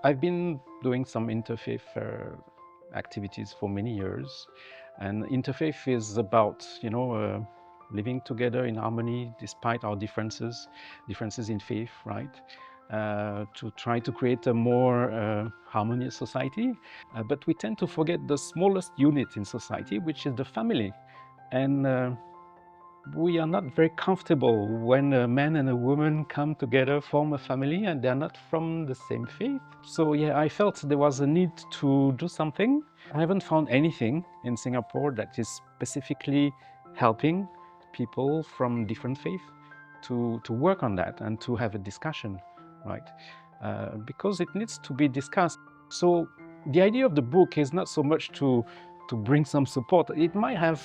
I've been doing some interfaith activities for many years, and interfaith is about, living together in harmony despite our differences in faith, right? To try to create a more harmonious society. But we tend to forget the smallest unit in society, which is the family. And we are not very comfortable when a man and a woman come together, form a family, and they're not from the same faith. So yeah, I felt there was a need to do something. I haven't found anything in Singapore that is specifically helping people from different faiths to work on that and to have a discussion, right? Because it needs to be discussed. So the idea of the book is not so much to bring some support. It might have,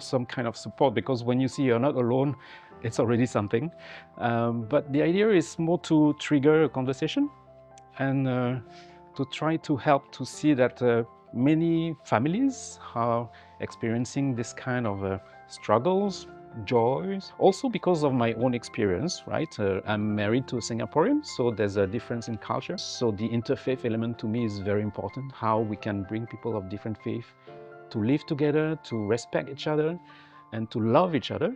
some kind of support, because when you see you're not alone, it's already something. But the idea is more to trigger a conversation and to try to help to see that many families are experiencing this kind of struggles, joys, also because of my own experience, right? I'm married to a Singaporean, so there's a difference in culture. So the interfaith element to me is very important, how we can bring people of different faith to live together, to respect each other, and to love each other.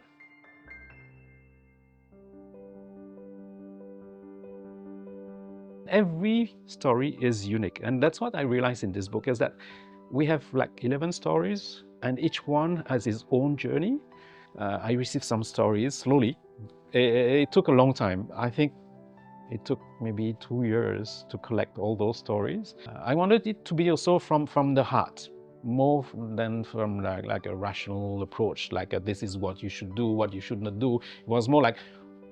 Every story is unique, and that's what I realized in this book, is that we have like 11 stories, and each one has its own journey. I received some stories slowly. It took a long time. I think it took maybe 2 years to collect all those stories. I wanted it to be also from the heart, more than from like a rational approach, like this is what you should do, what you should not do. It was more like,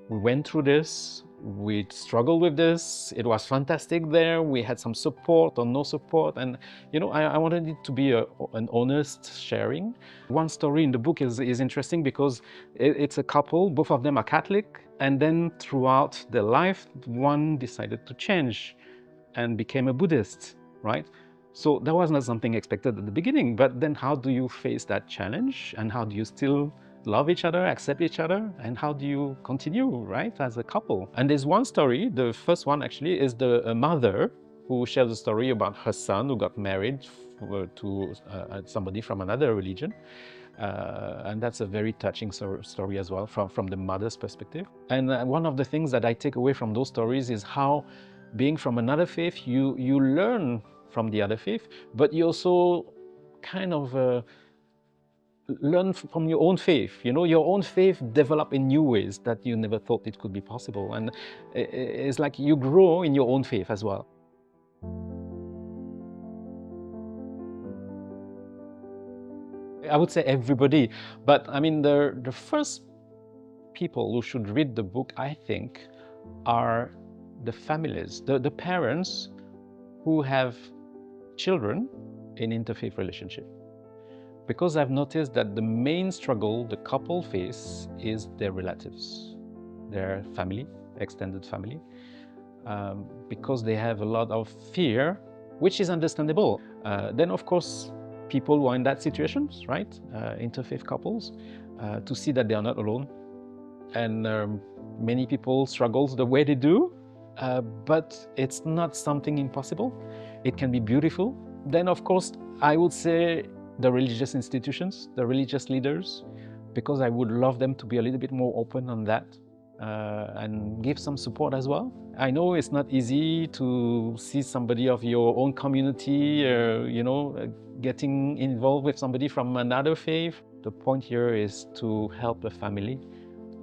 we went through this, we struggled with this, it was fantastic there, we had some support or no support, and I wanted it to be an honest sharing. One story in the book is interesting because it's a couple, both of them are Catholic, and then throughout their life, one decided to change and became a Buddhist, right? So that was not something expected at the beginning, but then how do you face that challenge, and how do you still love each other, accept each other, and how do you continue, right, as a couple? And there's one story, the first one actually, is the mother who shares a story about her son who got married to somebody from another religion. And that's a very touching story as well, from the mother's perspective. And one of the things that I take away from those stories is how, being from another faith, you learn from the other faith, but you also kind of learn from your own faith. Your own faith develop in new ways that you never thought it could be possible. And it's like you grow in your own faith as well. I would say everybody, but I mean, the first people who should read the book, I think, are the families, the parents who have children in interfaith relationship. Because I've noticed that the main struggle the couple face is their relatives, their family, extended family, because they have a lot of fear, which is understandable. Then, of course, people who are in that situation, right, interfaith couples, to see that they are not alone. And many people struggle the way they do, but it's not something impossible. It can be beautiful. Then, of course, I would say the religious institutions, the religious leaders, because I would love them to be a little bit more open on that and give some support as well. I know it's not easy to see somebody of your own community, getting involved with somebody from another faith. The point here is to help a family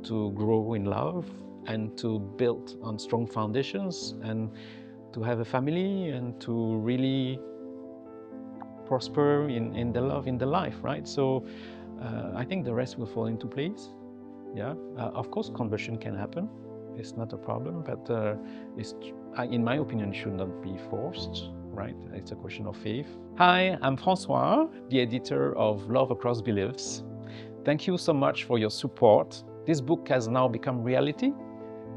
to grow in love and to build on strong foundations, and to have a family and to really prosper in the love, in the life, right? So I think the rest will fall into place. Yeah, of course, conversion can happen. It's not a problem, but in my opinion, should not be forced, right? It's a question of faith. Hi, I'm Francois, the editor of Love Across Beliefs. Thank you so much for your support. This book has now become reality,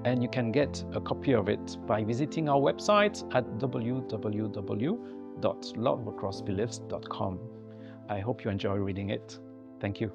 and you can get a copy of it by visiting our website at www.loveacrossbeliefs.com. I hope you enjoy reading it. Thank you.